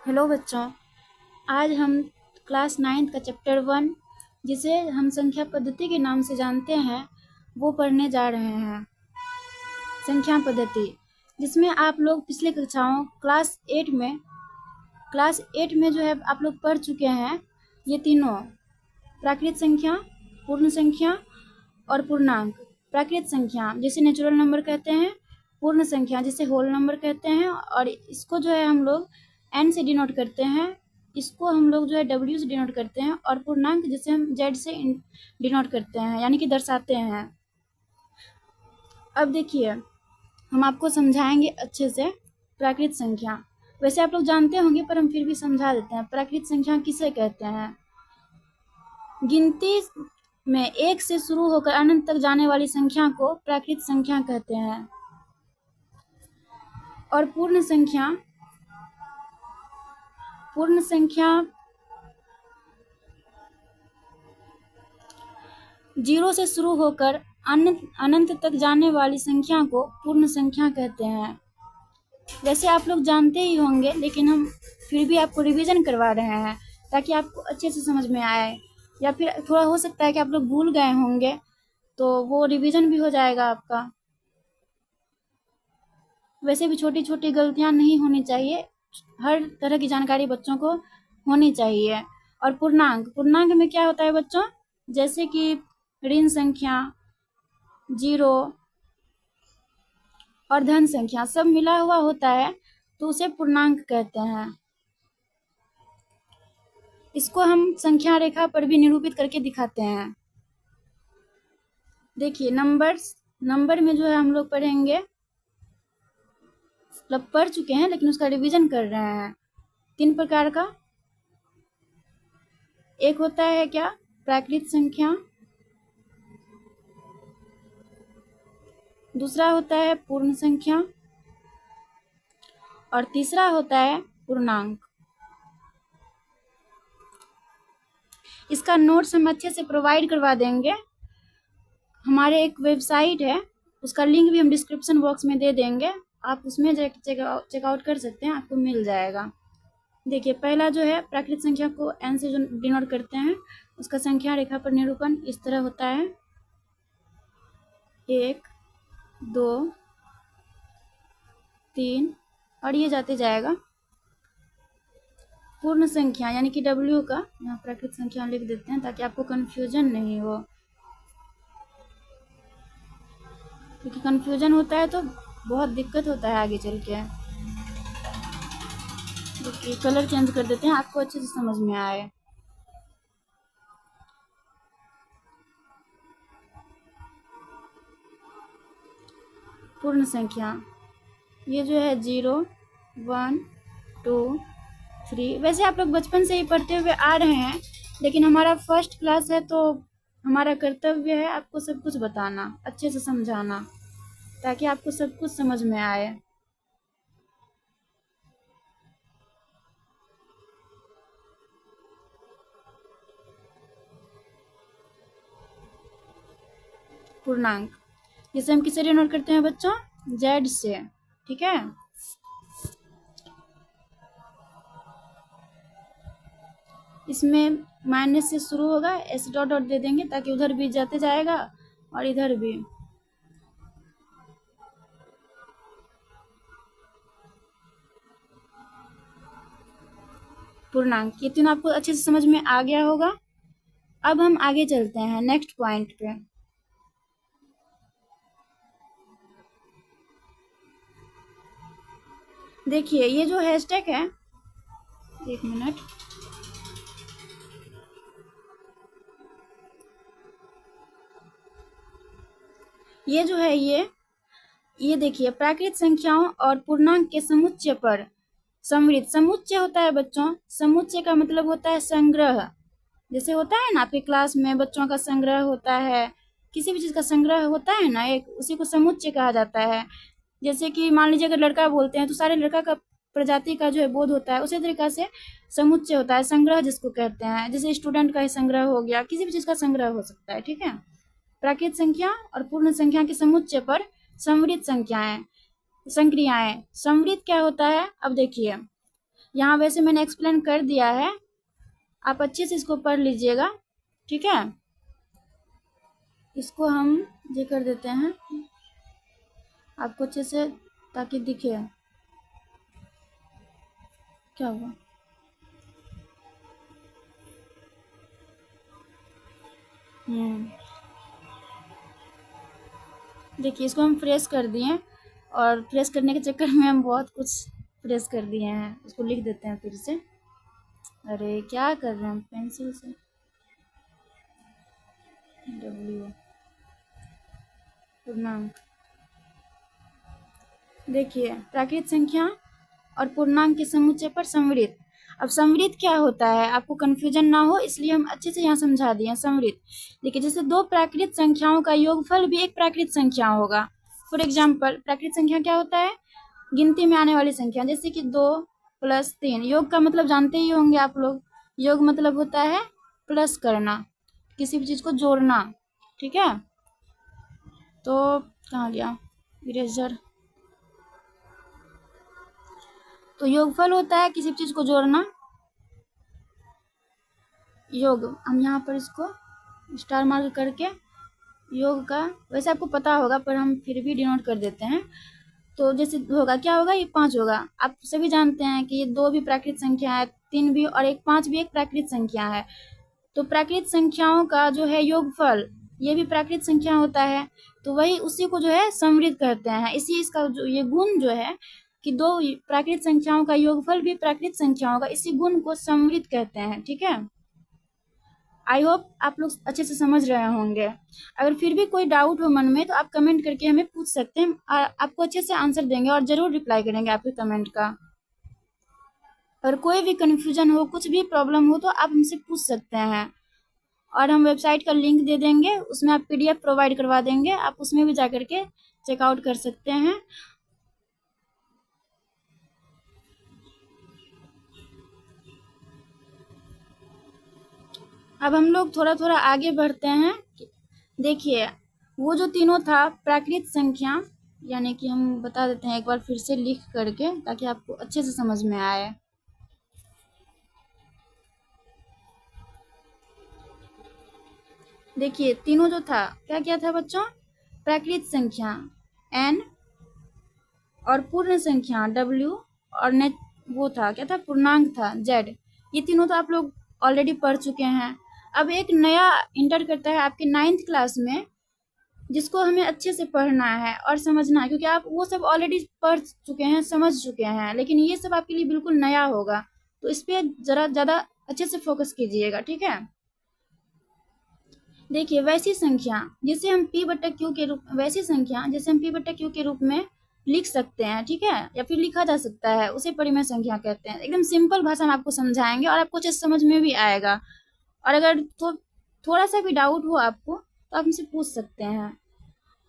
Hello बच्चों, आज हम क्लास 9th का चैप्टर 1 जिसे हम संख्या पद्धति के नाम से जानते हैं वो पढ़ने जा रहे हैं। संख्या पद्धति जिसमें आप लोग पिछले कक्षाओं क्लास 8 में जो है आप लोग पढ़ चुके हैं। ये तीनों प्राकृत संख्या, पूर्ण संख्या और पूर्णांक। प्राकृत संख्या जिसे नेचुरल नंबर कहते हैं, पूर्ण संख्या जिसे होल नंबर कहते हैं, और इसको जो है हम लोग n से डिनोट करते हैं, इसको हम लोग जो है w से डिनोट करते हैं, और पूर्णांक जिसे हम z से डिनोट करते हैं यानी कि दर्शाते हैं। अब देखिए, हम आपको समझाएंगे अच्छे से प्राकृत संख्या। वैसे आप लोग जानते होंगे पर हम फिर भी समझा देते हैं। प्राकृत संख्या किसे कहते हैं? गिनती में 1 से शुरू होकर अनंत तक जाने वाली संख्या को प्राकृत संख्या कहते हैं। और पूर्ण संख्या 0 से शुरू होकर अनंत तक जाने वाली संख्या को पूर्ण संख्या कहते हैं। वैसे आप लोग जानते ही होंगे, लेकिन हम फिर भी आपको रिवीजन करवा रहे हैं ताकि आपको अच्छे से समझ में आए, या फिर थोड़ा हो सकता है कि आप लोग भूल गए होंगे तो वो रिवीजन भी हो जाएगा आपका। वैसे भी छोटी छोटी गलतियां नहीं होनी चाहिए, हर तरह की जानकारी बच्चों को होनी चाहिए। और पूर्णांक में क्या होता है बच्चों? जैसे कि ऋण संख्या, 0 और धन संख्या सब मिला हुआ होता है तो उसे पूर्णांक कहते हैं। इसको हम संख्या रेखा पर भी निरूपित करके दिखाते हैं। देखिए, नंबर में जो है हम लोग पढ़ेंगे, मतलब पढ़ चुके हैं लेकिन उसका रिवीजन कर रहे हैं। 3 प्रकार का। एक होता है क्या? प्राकृत संख्या। दूसरा होता है पूर्ण संख्या, और तीसरा होता है पूर्णांक। इसका नोट्स हम अच्छे से प्रोवाइड करवा देंगे। हमारे एक वेबसाइट है, उसका लिंक भी हम डिस्क्रिप्शन बॉक्स में दे देंगे, आप उसमें चेकआउट कर सकते हैं, आपको मिल जाएगा। देखिए, पहला जो है प्राकृत संख्या को n से जो डिनोट करते हैं, उसका संख्या रेखा पर निरूपण इस तरह होता है, 1 2 3 और ये जाते जाएगा। पूर्ण संख्या यानी कि w का यहाँ प्राकृत संख्या लिख देते हैं ताकि आपको कंफ्यूजन नहीं हो, क्योंकि कंफ्यूजन होता है तो बहुत दिक्कत होता है आगे चल के। देखिए, कलर चेंज कर देते हैं, आपको अच्छे से समझ में आए। पूर्ण संख्या ये जो है 0 1 2 3। वैसे आप लोग बचपन से ही पढ़ते हुए आ रहे हैं, लेकिन हमारा फर्स्ट क्लास है तो हमारा कर्तव्य है आपको सब कुछ बताना, अच्छे से समझाना, ताकि आपको सब कुछ समझ में आए। पूर्णांक जिसे हम किससे डिनोट करते हैं बच्चों? z से, ठीक है। इसमें माइनस से शुरू होगा, ऐसे डॉट डॉट दे देंगे ताकि उधर भी जाते जाएगा और इधर भी। पूर्णांक ये तीनों आपको अच्छे से समझ में आ गया होगा। अब हम आगे चलते हैं नेक्स्ट पॉइंट पे। देखिए, ये जो हैशटैग है, 1 मिनट, ये जो है ये देखिए, प्राकृत संख्याओं और पूर्णांक के समुच्चय पर समृद्ध। समुच्चय होता है बच्चों, समुच्चय का मतलब होता है संग्रह। जैसे होता है ना आपके क्लास में बच्चों का संग्रह होता है, किसी भी चीज का संग्रह होता है ना एक, उसी को समुच्चय कहा जाता है। जैसे कि मान लीजिए अगर लड़का बोलते हैं तो सारे लड़का का प्रजाति का जो है बोध होता है, उसी तरीका से समुच्चय होता है, संग्रह जिसको कहते हैं। जैसे स्टूडेंट का ही संग्रह हो गया, किसी भी चीज का संग्रह हो सकता है, ठीक है। प्राकृत संख्या और पूर्ण संख्या के समुच्चय पर समृद्ध संख्याएं, संक्रियाएं। समृद्ध क्या होता है, अब देखिए यहाँ वैसे मैंने एक्सप्लेन कर दिया है, आप अच्छे से इसको पढ़ लीजिएगा, ठीक है। इसको हम ये कर देते हैं आपको अच्छे से, ताकि दिखे क्या हुआ। देखिए इसको हम फ्रेश कर दिए, और फ्रेश करने के चक्कर में हम बहुत कुछ फ्रेश कर दिए हैं। इसको लिख देते हैं फिर से। अरे क्या कर रहे हैं हम, पेंसिल से W पूर्णांक। देखिए प्राकृत संख्या और पूर्णांक के समुच्चय पर समृद्ध। अब समृद्ध क्या होता है, आपको कंफ्यूजन ना हो इसलिए हम अच्छे से यहाँ समझा दिए। समृद्ध देखिए, जैसे दो प्राकृत संख्याओं का योगफल भी एक प्राकृत संख्या होगा। फॉर एग्जाम्पल प्राकृत संख्या क्या होता है, गिनती में आने वाली संख्या, जैसे कि 2 + 3। योग का मतलब जानते ही होंगे आप लोग, योग मतलब होता है प्लस करना, किसी भी चीज को जोड़ना, ठीक है। तो कहाँ गया इरेजर, तो योगफल होता है किसी भी चीज को जोड़ना, योग। हम यहाँ पर इसको स्टार मार्क करके योग का, वैसे आपको पता होगा पर हम फिर भी डिनोट कर देते हैं। तो जैसे होगा क्या होगा, ये 5 होगा। आप सभी जानते हैं कि ये 2 भी प्राकृत संख्या है, 3 भी, और 5 भी एक प्राकृत संख्या है। तो प्राकृत संख्याओं का जो है योगफल, ये भी प्राकृत संख्या होता है। तो वही उसी को जो है समृद्ध कहते हैं। इसी इसका जो ये गुण जो है कि 2 प्राकृत संख्याओं का योगफल भी प्राकृत संख्याओं का, इसी गुण को समृद्ध कहते हैं, ठीक है। आई होप आप लोग अच्छे से समझ रहे होंगे। अगर फिर भी कोई डाउट हो मन में तो आप कमेंट करके हमें पूछ सकते हैं, आपको अच्छे से आंसर देंगे और जरूर रिप्लाई करेंगे आपके कमेंट का। और कोई भी कन्फ्यूजन हो, कुछ भी प्रॉब्लम हो तो आप हमसे पूछ सकते हैं, और हम वेबसाइट का लिंक दे देंगे, उसमें आप PDF प्रोवाइड करवा देंगे, आप उसमें भी जा करके चेकआउट कर सकते हैं। अब हम लोग थोड़ा थोड़ा आगे बढ़ते हैं। देखिए वो जो तीनों था प्राकृत संख्या, यानी कि हम बता देते हैं एक बार फिर से लिख करके, ताकि आपको अच्छे से समझ में आए। देखिए तीनों जो था क्या क्या था बच्चों, प्राकृत संख्या n, और पूर्ण संख्या W, और वो था क्या था, पूर्णांक था Z। ये तीनों तो आप लोग ऑलरेडी पढ़ चुके हैं। अब एक नया इंटर करता है आपके 9th क्लास में, जिसको हमें अच्छे से पढ़ना है और समझना है, क्योंकि आप वो सब ऑलरेडी पढ़ चुके हैं, समझ चुके हैं, लेकिन ये सब आपके लिए बिल्कुल नया होगा। तो इस पे जरा ज़्यादा अच्छे से फोकस कीजिएगा, ठीक है। देखिए वैसी संख्या जिसे हम P/Q के रूप, वैसी संख्या जैसे हम P/Q के रूप में लिख सकते हैं, ठीक है, या फिर लिखा जा सकता है, उसे परिमेय संख्या कहते हैं। एकदम सिंपल भाषा में आपको समझाएंगे और आपको अच्छे समझ में भी आएगा। और अगर थोड़ा सा भी डाउट हो आपको तो आप हमसे पूछ सकते हैं।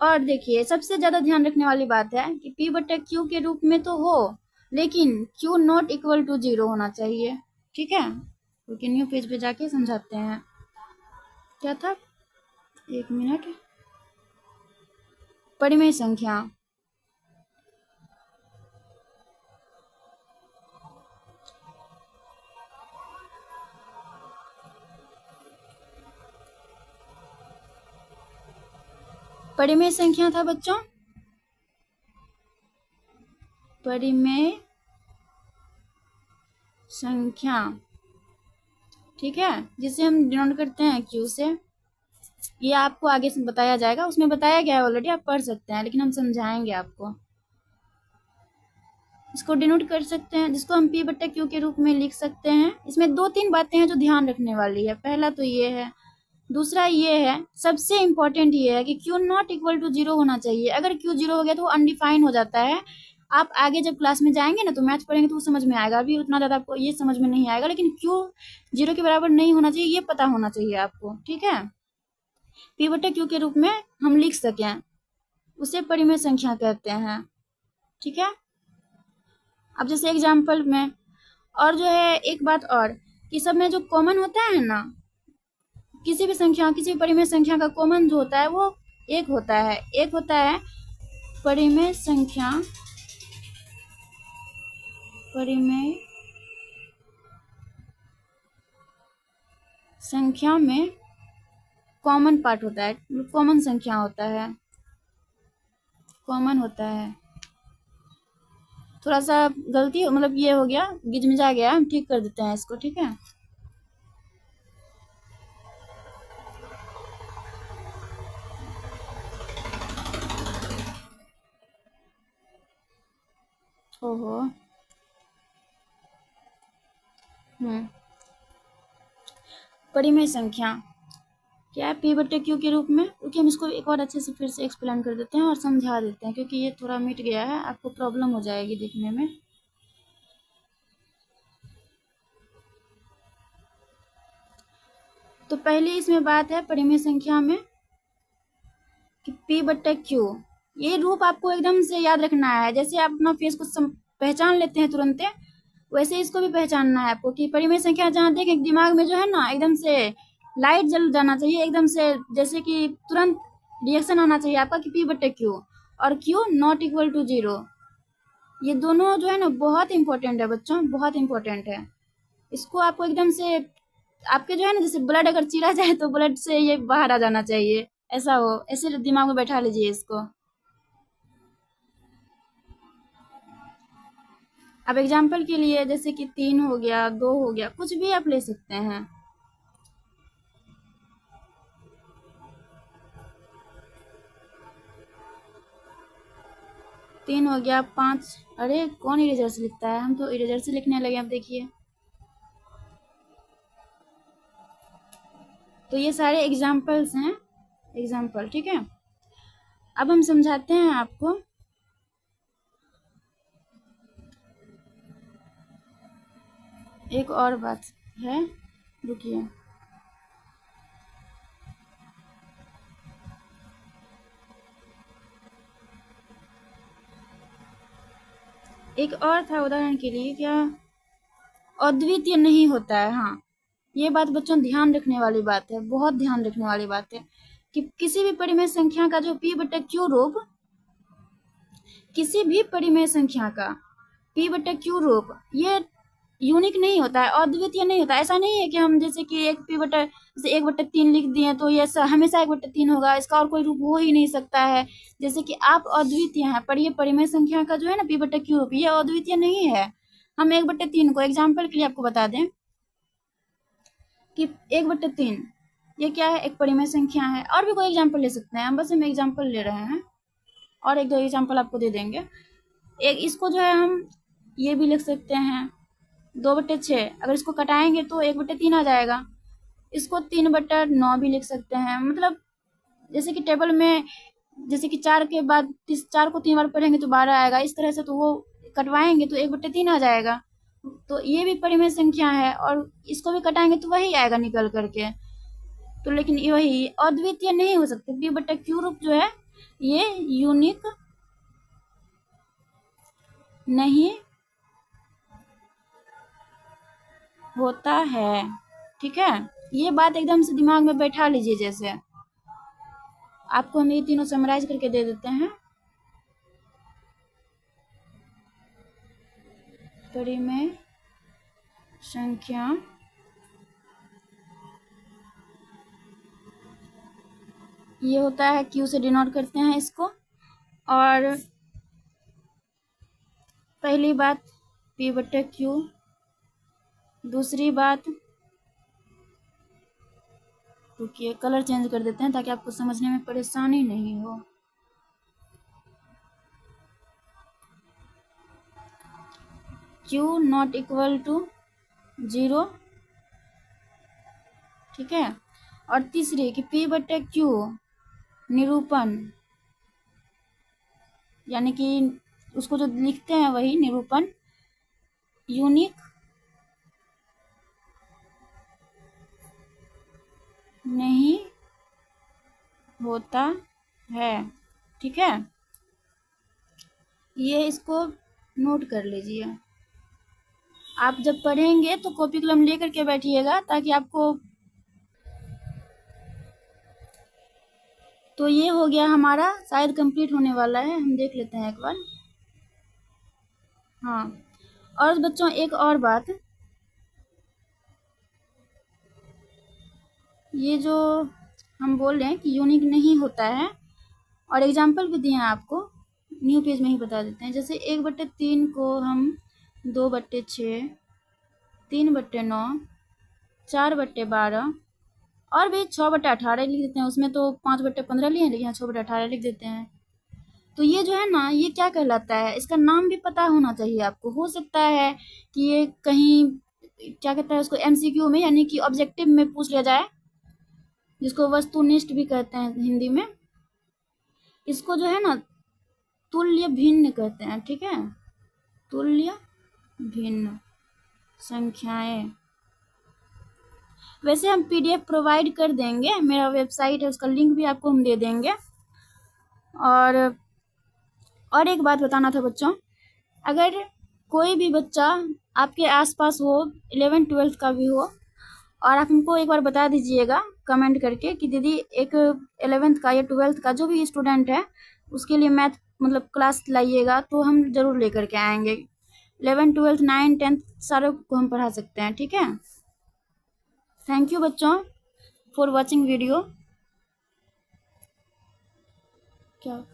और देखिए सबसे ज्यादा ध्यान रखने वाली बात है कि P/Q के रूप में तो हो, लेकिन Q नॉट इक्वल टू 0 होना चाहिए, ठीक है। क्योंकि न्यू पेज पे जाके समझाते हैं। क्या था, 1 मिनट, परिमेय संख्या। परिमेय संख्या था बच्चों, परिमेय संख्या, ठीक है, जिसे हम डिनोट करते हैं Q से। ये आपको आगे से बताया जाएगा, उसमें बताया गया है ऑलरेडी, आप पढ़ सकते हैं, लेकिन हम समझाएंगे आपको। इसको डिनोट कर सकते हैं, जिसको हम P/Q के रूप में लिख सकते हैं। इसमें 2-3 बातें हैं जो ध्यान रखने वाली है। पहला तो ये है, दूसरा ये है, सबसे इम्पोर्टेंट ये है कि Q नॉट इक्वल टू 0 होना चाहिए। अगर Q 0 हो गया तो वो अनडिफाइन हो जाता है। आप आगे जब क्लास में जाएंगे ना तो मैथ पढ़ेंगे तो वो समझ में आएगा, अभी उतना ज़्यादा आपको ये समझ में नहीं आएगा। लेकिन Q 0 के बराबर नहीं होना चाहिए, ये पता होना चाहिए आपको, ठीक है। P/Q के रूप में हम लिख सकें, उसे परिमेय संख्या कहते हैं, ठीक है। अब जैसे एग्जाम्पल में, और जो है एक बात और, कि सब में जो कॉमन होता है ना, किसी भी संख्या, किसी भी परिमेय संख्या का कॉमन जो होता है वो एक होता है। एक होता है परिमेय संख्या परिमेय संख्या में कॉमन पार्ट होता है, कॉमन संख्या होता है, कॉमन होता है। थोड़ा सा गलती मतलब ये हो गया, गिजमिजा गया, हम ठीक कर देते हैं इसको, ठीक है। ओहो। परिमेय संख्या क्या है? पी बटे क्यू के रूप में। क्योंकि हम इसको एक और अच्छे से फिर से एक्सप्लेन कर देते हैं और समझा देते हैं, क्योंकि ये थोड़ा मिट गया है, आपको प्रॉब्लम हो जाएगी देखने में। तो पहली इसमें बात है परिमेय संख्या में कि पी बटे क्यू, ये रूप आपको एकदम से याद रखना है। जैसे आप अपना फेस को पहचान लेते हैं तुरंत, वैसे इसको भी पहचानना है आपको कि परिमेय संख्या जहाँ देखें दिमाग में जो है ना एकदम से लाइट जल जाना चाहिए, एकदम से जैसे कि तुरंत रिएक्शन आना चाहिए आपका कि पी बटे क्यू और क्यू नॉट इक्वल टू 0। ये दोनों जो है ना बहुत इंपॉर्टेंट है बच्चों, बहुत इंपॉर्टेंट है। इसको आपको एकदम से आपके जो है ना जैसे ब्लड अगर चीरा जाए तो ब्लड से ये बाहर आ जाना चाहिए, ऐसा हो, ऐसे दिमाग में बैठा लीजिए इसको। अब एग्जाम्पल के लिए जैसे कि 3 हो गया, 2 हो गया, कुछ भी आप ले सकते हैं। तीन हो गया, 5। अरे कौन इरेजर से लिखता है, हम तो इरेजर से लिखने लगे। अब देखिए, तो ये सारे एग्जाम्पल्स हैं, एग्जाम्पल, ठीक है। अब हम समझाते हैं आपको। एक और बात है, रुकिए। एक और था उदाहरण के लिए, क्या अद्वितीय नहीं होता है। हाँ, ये बात बच्चों ध्यान रखने वाली बात है, बहुत ध्यान रखने वाली बात है कि किसी भी परिमेय संख्या का जो पी बटे क्यू रूप, किसी भी परिमेय संख्या का पी बटे क्यू रूप ये यूनिक नहीं होता है, अद्वितीय नहीं होता है। ऐसा नहीं है कि हम जैसे कि एक पी बटे जैसे 1/3 लिख दिए तो ये हमेशा 1/3 होगा, इसका और कोई रूप हो ही नहीं सकता है। जैसे कि आप अद्वितीय हैं, पर ये परिमेय संख्या का जो है ना पी बटे क्यू रूप, ये अद्वितीय नहीं है। हम 1/3 को एग्जाम्पल के लिए आपको बता दें कि 1/3 ये क्या है, एक परिमेय संख्या है। और भी कोई एग्जाम्पल ले सकते हैं, हम बस हम एग्जाम्पल ले रहे हैं, और एक दो एग्जाम्पल आपको दे देंगे। एक इसको जो है हम ये भी लिख सकते हैं 2/6, अगर इसको कटाएंगे तो 1/3 आ जाएगा। इसको 3/9 भी लिख सकते हैं। मतलब जैसे कि टेबल में जैसे कि 4 के बाद 4 को 3 बार पढ़ेंगे तो 12 आएगा, इस तरह से तो वो कटवाएंगे तो 1/3 आ जाएगा। तो ये भी परिमेय संख्या है, और इसको भी कटाएंगे तो वही आएगा निकल करके। तो लेकिन ये वही अद्वितीय नहीं हो सकते। पी बटा क्यू रूप जो है ये यूनिक नहीं होता है, ठीक है। ये बात एकदम से दिमाग में बैठा लीजिए। जैसे आपको हम ये तीनों समराइज करके दे देते हैं। परिमेय संख्या ये होता है, क्यू से डिनोट करते हैं इसको। और पहली बात पी बटे क्यू, दूसरी बात, रुकिए कलर चेंज कर देते हैं ताकि आपको समझने में परेशानी नहीं हो। क्यू नॉट इक्वल टू 0, ठीक है। और तीसरी कि पी बटे क्यू निरूपण, यानी कि उसको जो लिखते हैं वही निरूपण यूनिक नहीं होता है, ठीक है। ये इसको नोट कर लीजिए। आप जब पढ़ेंगे तो कॉपी कलम लेकर के बैठिएगा ताकि आपको। तो ये हो गया हमारा, शायद कंप्लीट होने वाला है, हम देख लेते हैं एक बार। हाँ, और बच्चों एक और बात, ये जो हम बोल रहे हैं कि यूनिक नहीं होता है, और एग्जाम्पल भी दिए हैं आपको, न्यू पेज में ही बता देते हैं। जैसे 1/3 को हम 2/6, 3/9, 4/12 और भी 6/18 लिख देते हैं। उसमें तो 5/15 लिए हैं, लेकिन 6/18 लिख देते हैं। तो ये जो है ना, ये क्या कहलाता है, इसका नाम भी पता होना चाहिए आपको। हो सकता है कि ये कहीं क्या कहता है उसको, एमसीक्यू में यानी कि ऑब्जेक्टिव में पूछ लिया जाए, जिसको वस्तुनिष्ठ भी कहते हैं हिंदी में। इसको जो है ना तुल्य भिन्न कहते हैं, ठीक है, तुल्य भिन्न संख्याएं। वैसे हम पीडीएफ प्रोवाइड कर देंगे, मेरा वेबसाइट है, उसका लिंक भी आपको हम दे देंगे। और एक बात बताना था बच्चों, अगर कोई भी बच्चा आपके आसपास हो, 11th-12th का भी हो, और आप हमको एक बार बता दीजिएगा कमेंट करके कि दीदी एक 11th का या 12th का जो भी स्टूडेंट है उसके लिए मैथ मतलब क्लास लाइएगा, तो हम ज़रूर लेकर के आएंगे। 11th 12th 9th 10th सारों को हम पढ़ा सकते हैं, ठीक है। थैंक यू बच्चों फॉर वॉचिंग वीडियो। क्या